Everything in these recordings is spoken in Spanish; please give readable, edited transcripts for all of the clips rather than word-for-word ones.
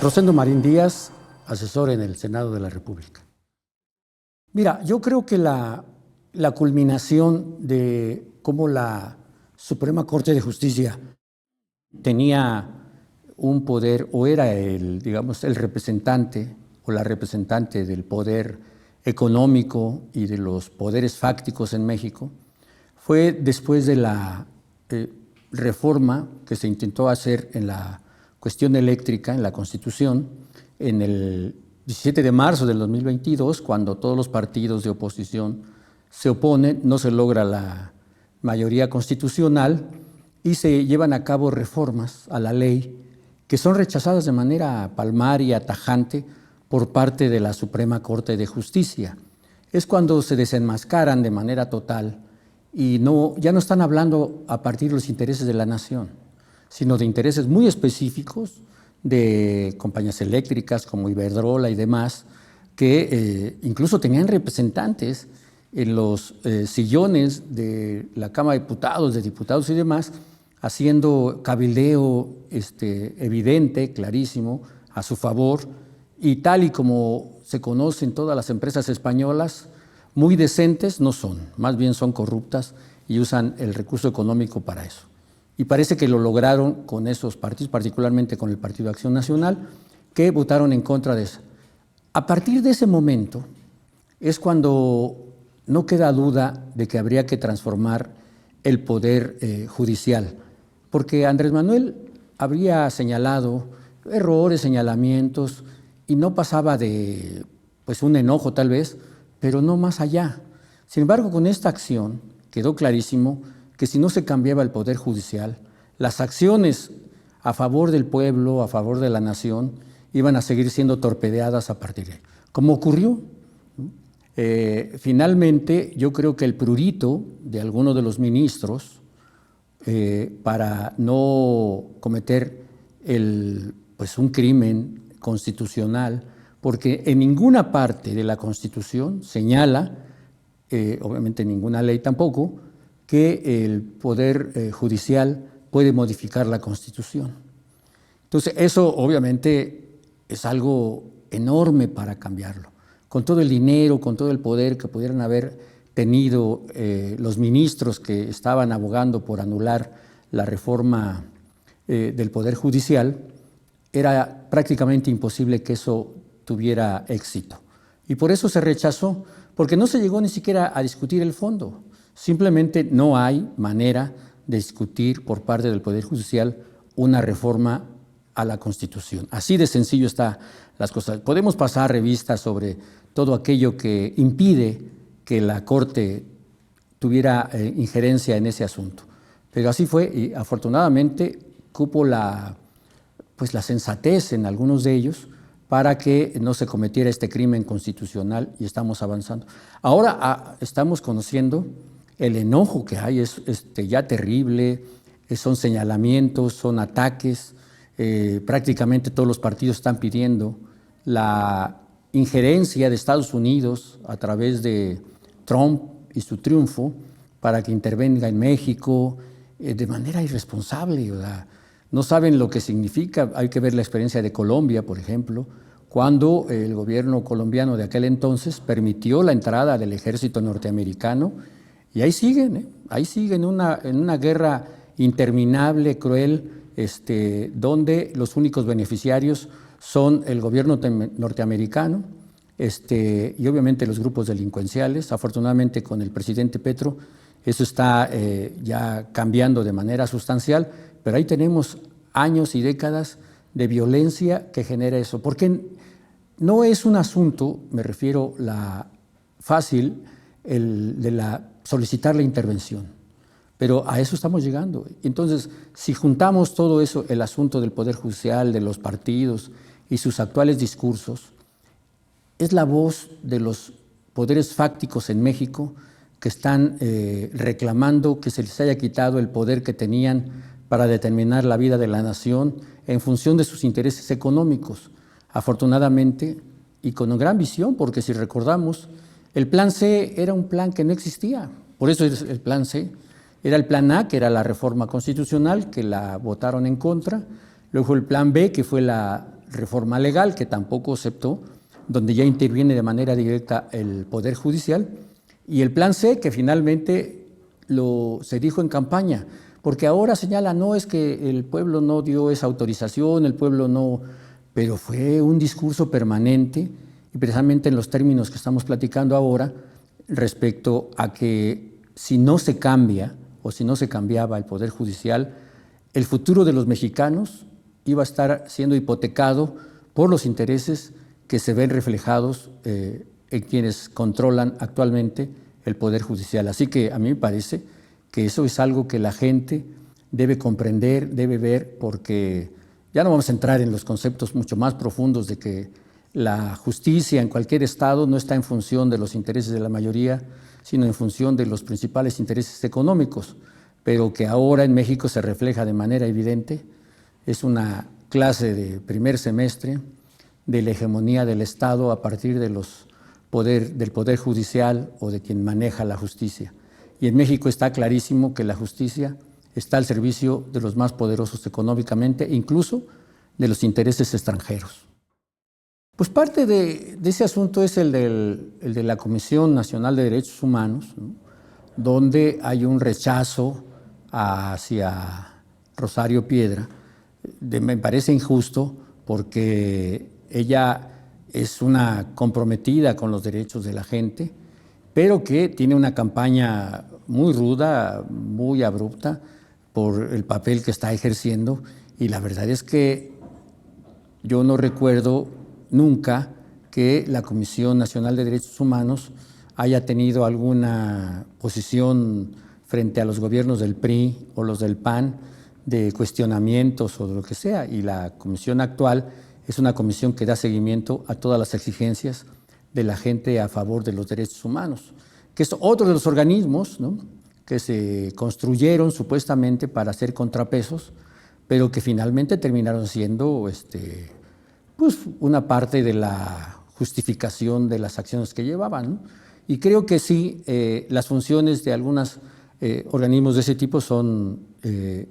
Rosendo Marín Díaz, asesor en el Senado de la República. Mira, yo creo que la culminación de cómo la Suprema Corte de Justicia tenía un poder, o era el representante o la representante del poder económico y de los poderes fácticos en México, fue después de la reforma que se intentó hacer en la cuestión eléctrica, en la Constitución, en el 17 de marzo del 2022, cuando todos los partidos de oposición se oponen, no se logra la mayoría constitucional y se llevan a cabo reformas a la ley que son rechazadas de manera palmaria, tajante, por parte de la Suprema Corte de Justicia. Es cuando se desenmascaran de manera total y ya no están hablando a partir de los intereses de la nación, sino de intereses muy específicos de compañías eléctricas como Iberdrola y demás, que incluso tenían representantes en los sillones de la Cámara de Diputados y demás, haciendo cabildeo evidente, clarísimo, a su favor, y tal y como se conocen todas las empresas españolas, muy decentes no son, más bien son corruptas y usan el recurso económico para eso. Y parece que lo lograron con esos partidos, particularmente con el Partido de Acción Nacional, que votaron en contra de eso. A partir de ese momento es cuando no queda duda de que habría que transformar el poder judicial, porque Andrés Manuel habría señalado errores, señalamientos, y no pasaba de un enojo tal vez, pero no más allá. Sin embargo, con esta acción quedó clarísimo que si no se cambiaba el poder judicial, las acciones a favor del pueblo, a favor de la nación, iban a seguir siendo torpedeadas a partir de ahí. Como ocurrió. Finalmente, yo creo que el prurito de algunos de los ministros, para no cometer un crimen constitucional, porque en ninguna parte de la Constitución señala, obviamente ninguna ley tampoco, que el Poder Judicial puede modificar la Constitución. Entonces, eso obviamente es algo enorme para cambiarlo. Con todo el dinero, con todo el poder que pudieran haber tenido los ministros que estaban abogando por anular la reforma del Poder Judicial, era prácticamente imposible que eso tuviera éxito. Y por eso se rechazó, porque no se llegó ni siquiera a discutir el fondo. Simplemente no hay manera de discutir por parte del Poder Judicial una reforma a la Constitución. Así de sencillo están las cosas. Podemos pasar revistas sobre todo aquello que impide que la Corte tuviera injerencia en ese asunto. Pero así fue y afortunadamente cupo la sensatez en algunos de ellos para que no se cometiera este crimen constitucional y estamos avanzando. Ahora estamos conociendo el enojo que hay, es ya terrible, son señalamientos, son ataques, prácticamente todos los partidos están pidiendo la injerencia de Estados Unidos a través de Trump y su triunfo para que intervenga en México de manera irresponsable, ¿verdad? No saben lo que significa. Hay que ver la experiencia de Colombia, por ejemplo, cuando el gobierno colombiano de aquel entonces permitió la entrada del ejército norteamericano y ahí siguen en una guerra interminable, cruel, donde los únicos beneficiarios son el gobierno norteamericano y obviamente los grupos delincuenciales. Afortunadamente con el presidente Petro eso está ya cambiando de manera sustancial, pero ahí tenemos años y décadas de violencia que genera eso. Porque no es un asunto, me refiero, fácil de solicitar la intervención, pero a eso estamos llegando. Entonces, si juntamos todo eso, el asunto del Poder Judicial, de los partidos y sus actuales discursos, es la voz de los poderes fácticos en México que están reclamando que se les haya quitado el poder que tenían para determinar la vida de la nación en función de sus intereses económicos. Afortunadamente, y con una gran visión, porque si recordamos, el Plan C era un plan que no existía. Por eso es el Plan C. Era el Plan A, que era la reforma constitucional, que la votaron en contra. Luego el Plan B, que fue la reforma legal que tampoco aceptó, donde ya interviene de manera directa el Poder Judicial, y el plan C, que finalmente se dijo en campaña, porque ahora señala, no es que el pueblo no dio esa autorización, el pueblo no, pero fue un discurso permanente, y precisamente en los términos que estamos platicando ahora, respecto a que si no se cambia o si no se cambiaba el Poder Judicial, el futuro de los mexicanos iba a estar siendo hipotecado por los intereses que se ven reflejados en quienes controlan actualmente el Poder Judicial. Así que a mí me parece que eso es algo que la gente debe comprender, debe ver, porque ya no vamos a entrar en los conceptos mucho más profundos de que la justicia en cualquier estado no está en función de los intereses de la mayoría, sino en función de los principales intereses económicos, pero que ahora en México se refleja de manera evidente. Es una clase de primer semestre de la hegemonía del Estado a partir de del Poder Judicial o de quien maneja la justicia. Y en México está clarísimo que la justicia está al servicio de los más poderosos económicamente, incluso de los intereses extranjeros. Pues parte de ese asunto es el de la Comisión Nacional de Derechos Humanos, ¿no?, donde hay un rechazo hacia Rosario Piedra. Me parece injusto porque ella es una comprometida con los derechos de la gente, pero que tiene una campaña muy ruda, muy abrupta por el papel que está ejerciendo, y la verdad es que yo no recuerdo nunca que la Comisión Nacional de Derechos Humanos haya tenido alguna posición frente a los gobiernos del PRI o los del PAN de cuestionamientos o de lo que sea, y la comisión actual es una comisión que da seguimiento a todas las exigencias de la gente a favor de los derechos humanos, que es otro de los organismos, ¿no?, que se construyeron supuestamente para hacer contrapesos, pero que finalmente terminaron siendo pues una parte de la justificación de las acciones que llevaban, ¿no? Y creo que sí, las funciones de algunos organismos de ese tipo son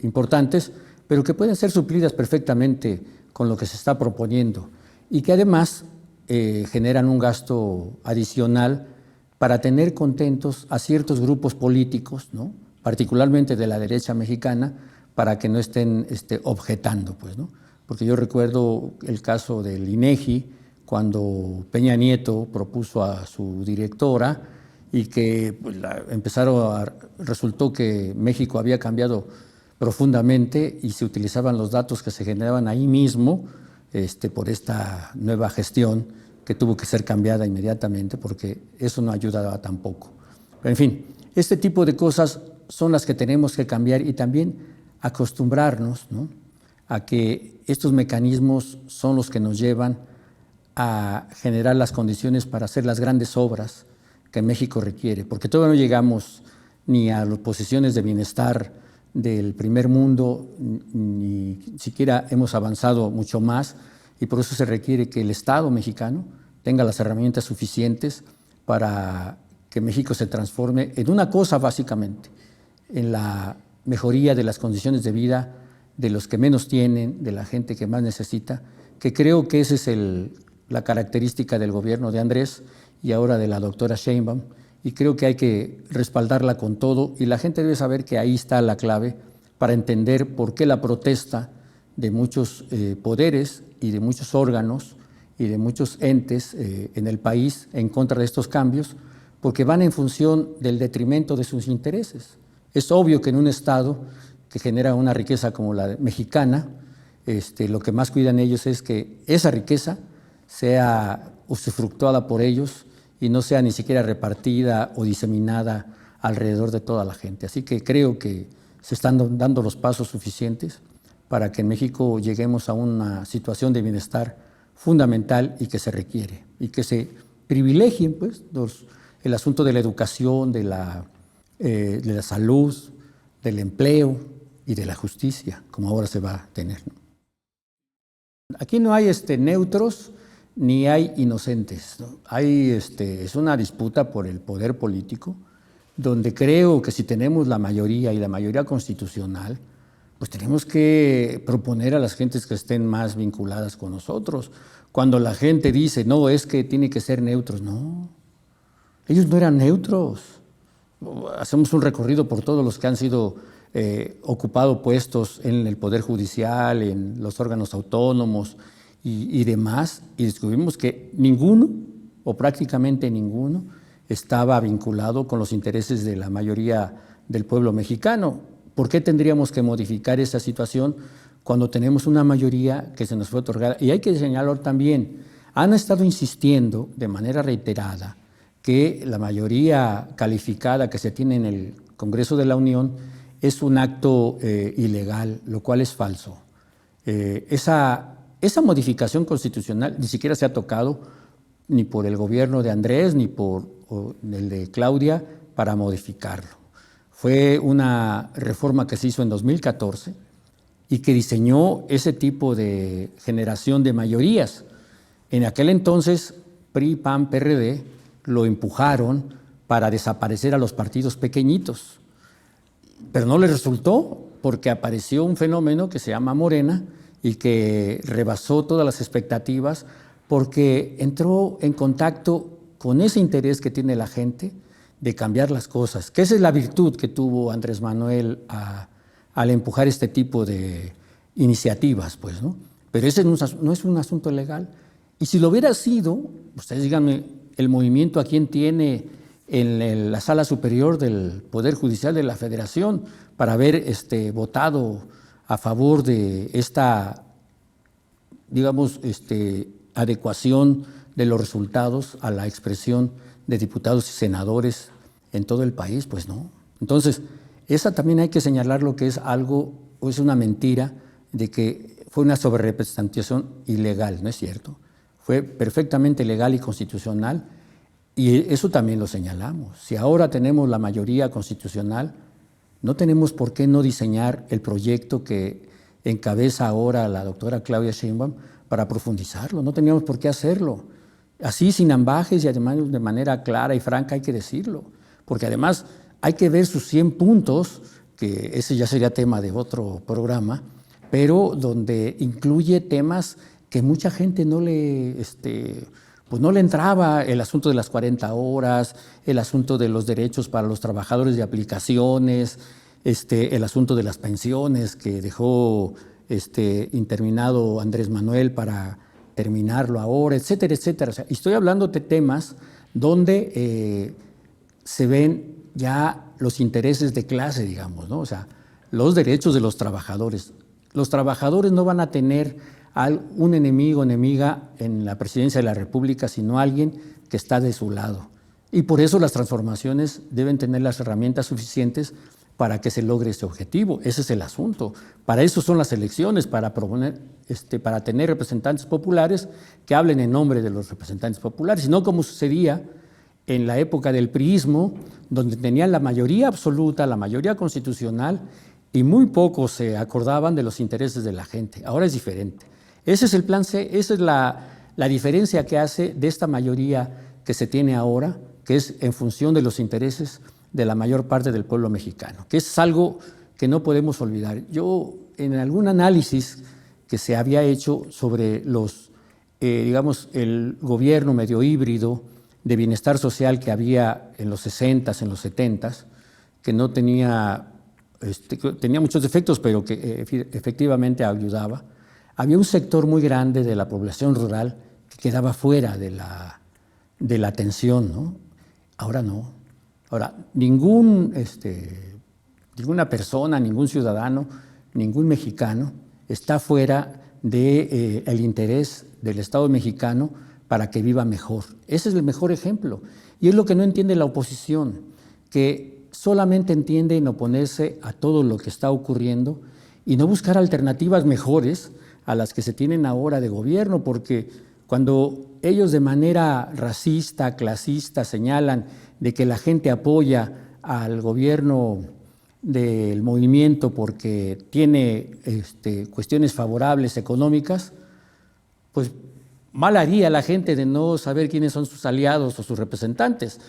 importantes, pero que pueden ser suplidas perfectamente con lo que se está proponiendo, y que además generan un gasto adicional para tener contentos a ciertos grupos políticos, ¿no?, particularmente de la derecha mexicana, para que no estén objetando, pues, ¿no? Porque yo recuerdo el caso del INEGI, cuando Peña Nieto propuso a su directora y que pues, resultó que México había cambiado profundamente y se utilizaban los datos que se generaban ahí mismo por esta nueva gestión que tuvo que ser cambiada inmediatamente porque eso no ayudaba tampoco. Pero, en fin, este tipo de cosas son las que tenemos que cambiar y también acostumbrarnos, ¿no?, a que estos mecanismos son los que nos llevan a generar las condiciones para hacer las grandes obras que México requiere, porque todavía no llegamos ni a las posiciones de bienestar del primer mundo, ni siquiera hemos avanzado mucho más, y por eso se requiere que el Estado mexicano tenga las herramientas suficientes para que México se transforme en una cosa básicamente, en la mejoría de las condiciones de vida de los que menos tienen, de la gente que más necesita, que creo que esa es la característica del gobierno de Andrés y ahora de la doctora Sheinbaum, y creo que hay que respaldarla con todo, y la gente debe saber que ahí está la clave para entender por qué la protesta de muchos poderes y de muchos órganos y de muchos entes en el país en contra de estos cambios, porque van en función del detrimento de sus intereses. Es obvio que en un Estado que genera una riqueza como la mexicana, lo que más cuidan ellos es que esa riqueza sea usufructuada por ellos y no sea ni siquiera repartida o diseminada alrededor de toda la gente. Así que creo que se están dando los pasos suficientes para que en México lleguemos a una situación de bienestar fundamental y que se requiere, y que se privilegien pues, el asunto de la educación, de la salud, del empleo y de la justicia, como ahora se va a tener. Aquí no hay neutros ni hay inocentes, ¿no? Es una disputa por el poder político, donde creo que si tenemos la mayoría y la mayoría constitucional, pues tenemos que proponer a las gentes que estén más vinculadas con nosotros. Cuando la gente dice, no, es que tiene que ser neutros, no, ellos no eran neutros. Hacemos un recorrido por todos los que han sido ocupado puestos en el Poder Judicial, en los órganos autónomos y demás, y descubrimos que ninguno, o prácticamente ninguno, estaba vinculado con los intereses de la mayoría del pueblo mexicano. ¿Por qué tendríamos que modificar esa situación cuando tenemos una mayoría que se nos fue otorgada? Y hay que señalar también, han estado insistiendo de manera reiterada que la mayoría calificada que se tiene en el Congreso de la Unión es un acto ilegal, lo cual es falso. Esa modificación constitucional ni siquiera se ha tocado ni por el gobierno de Andrés ni por el de Claudia para modificarlo. Fue una reforma que se hizo en 2014 y que diseñó ese tipo de generación de mayorías. En aquel entonces, PRI, PAN, PRD lo empujaron para desaparecer a los partidos pequeñitos. Pero no le resultó porque apareció un fenómeno que se llama Morena y que rebasó todas las expectativas porque entró en contacto con ese interés que tiene la gente de cambiar las cosas, que esa es la virtud que tuvo Andrés Manuel al empujar este tipo de iniciativas, pues, ¿no? Pero ese no es un asunto legal. Y si lo hubiera sido, ustedes díganme, el movimiento a quién tiene en la sala superior del Poder Judicial de la Federación para haber votado a favor de esta, digamos, adecuación de los resultados a la expresión de diputados y senadores en todo el país, pues no. Entonces, esa también hay que señalar lo que es algo, o es una mentira, de que fue una sobrerepresentación ilegal, ¿no es cierto? Fue perfectamente legal y constitucional, y eso también lo señalamos. Si ahora tenemos la mayoría constitucional, no tenemos por qué no diseñar el proyecto que encabeza ahora la doctora Claudia Sheinbaum para profundizarlo. No teníamos por qué hacerlo. Así, sin ambajes y además de manera clara y franca, hay que decirlo. Porque además hay que ver sus 100 puntos, que ese ya sería tema de otro programa, pero donde incluye temas que mucha gente no le entraba, el asunto de las 40 horas, el asunto de los derechos para los trabajadores de aplicaciones, el asunto de las pensiones que dejó interminado Andrés Manuel para terminarlo ahora, etcétera, etcétera. O sea, estoy hablando de temas donde se ven ya los intereses de clase, digamos, ¿no? O sea, los derechos de los trabajadores. Los trabajadores no van a tener un enemigo o enemiga en la presidencia de la República, sino alguien que está de su lado. Y por eso las transformaciones deben tener las herramientas suficientes para que se logre ese objetivo. Ese es el asunto. Para eso son las elecciones, para tener representantes populares que hablen en nombre de los representantes populares, y no como sucedía en la época del priismo, donde tenían la mayoría absoluta, la mayoría constitucional, y muy pocos se acordaban de los intereses de la gente. Ahora es diferente. Ese es el plan C, esa es la diferencia que hace de esta mayoría que se tiene ahora, que es en función de los intereses de la mayor parte del pueblo mexicano, que es algo que no podemos olvidar. Yo, en algún análisis que se había hecho sobre el gobierno medio híbrido de bienestar social que había en los 60s, en los 70s, que no tenía muchos defectos, pero que efectivamente ayudaba. Había un sector muy grande de la población rural que quedaba fuera de la atención, ¿no? Ahora no. Ahora, ninguna persona, ningún ciudadano, ningún mexicano está fuera del interés del Estado mexicano para que viva mejor. Ese es el mejor ejemplo. Y es lo que no entiende la oposición, que solamente entiende en oponerse a todo lo que está ocurriendo y no buscar alternativas mejores a las que se tienen ahora de gobierno, porque cuando ellos de manera racista, clasista, señalan de que la gente apoya al gobierno del movimiento porque tiene cuestiones favorables económicas, pues mal haría la gente de no saber quiénes son sus aliados o sus representantes,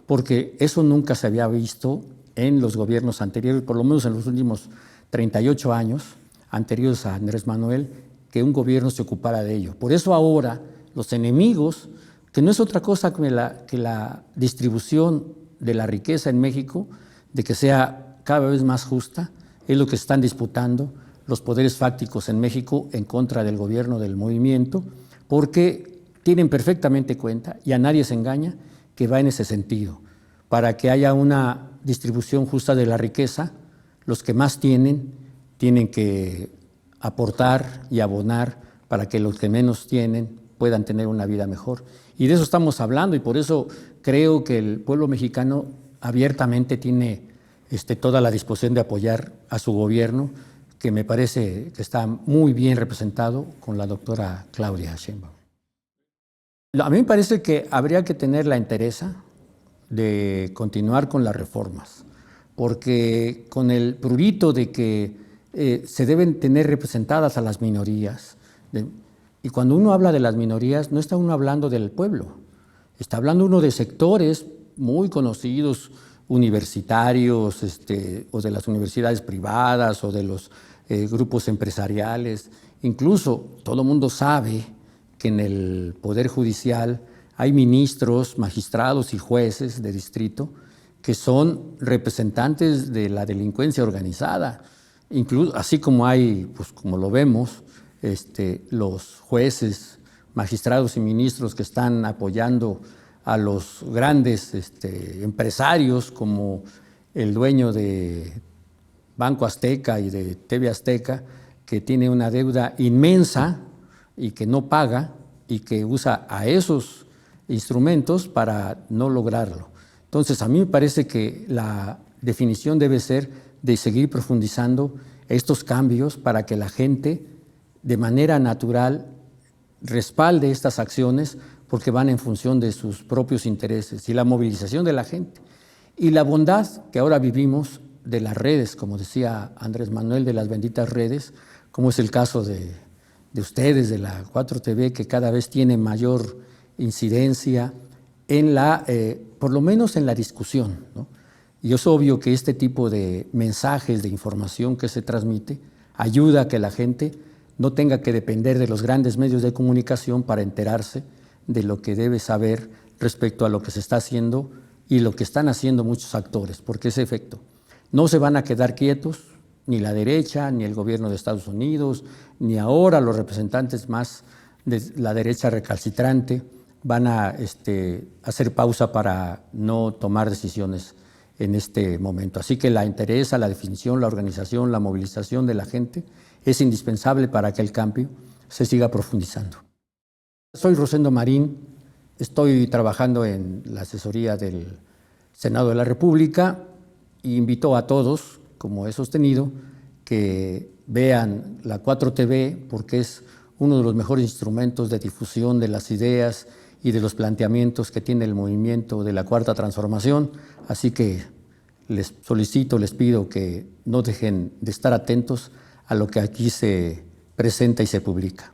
porque eso nunca se había visto en los gobiernos anteriores, por lo menos en los últimos 38 años anteriores a Andrés Manuel que un gobierno se ocupara de ello. Por eso ahora los enemigos, que no es otra cosa que la distribución de la riqueza en México, de que sea cada vez más justa, es lo que están disputando los poderes fácticos en México en contra del gobierno del movimiento, porque tienen perfectamente cuenta, y a nadie se engaña, que va en ese sentido. Para que haya una distribución justa de la riqueza, los que más tienen que aportar y abonar para que los que menos tienen puedan tener una vida mejor. Y de eso estamos hablando, y por eso creo que el pueblo mexicano abiertamente tiene toda la disposición de apoyar a su gobierno, que me parece que está muy bien representado con la doctora Claudia Sheinbaum. A mí me parece que habría que tener la entereza de continuar con las reformas, porque con el prurito de que se deben tener representadas a las minorías, y cuando uno habla de las minorías no está uno hablando del pueblo, está hablando uno de sectores muy conocidos, universitarios, o de las universidades privadas, o de los grupos empresariales. Incluso todo el mundo sabe que en el Poder Judicial hay ministros, magistrados y jueces de distrito que son representantes de la delincuencia organizada. Incluso, así como hay, pues como lo vemos, los jueces, magistrados y ministros que están apoyando a los grandes empresarios, como el dueño de Banco Azteca y de TV Azteca, que tiene una deuda inmensa y que no paga, y que usa a esos instrumentos para no lograrlo. Entonces, a mí me parece que la definición debe ser de seguir profundizando estos cambios para que la gente, de manera natural, respalde estas acciones, porque van en función de sus propios intereses, y la movilización de la gente. Y la bondad que ahora vivimos de las redes, como decía Andrés Manuel, de las benditas redes, como es el caso de ustedes, de la 4TV, que cada vez tiene mayor incidencia en por lo menos en la discusión, ¿no? Y es obvio que este tipo de mensajes, de información que se transmite, ayuda a que la gente no tenga que depender de los grandes medios de comunicación para enterarse de lo que debe saber respecto a lo que se está haciendo y lo que están haciendo muchos actores, porque ese efecto. No se van a quedar quietos, ni la derecha, ni el gobierno de Estados Unidos, ni ahora los representantes más de la derecha recalcitrante van a hacer pausa para no tomar decisiones en este momento. Así que la interesa, la definición, la organización, la movilización de la gente es indispensable para que el cambio se siga profundizando. Soy Rosendo Marín, estoy trabajando en la asesoría del Senado de la República e invito a todos, como he sostenido, que vean la 4TV, porque es uno de los mejores instrumentos de difusión de las ideas y de los planteamientos que tiene el movimiento de la Cuarta Transformación. Así que les solicito, les pido que no dejen de estar atentos a lo que aquí se presenta y se publica.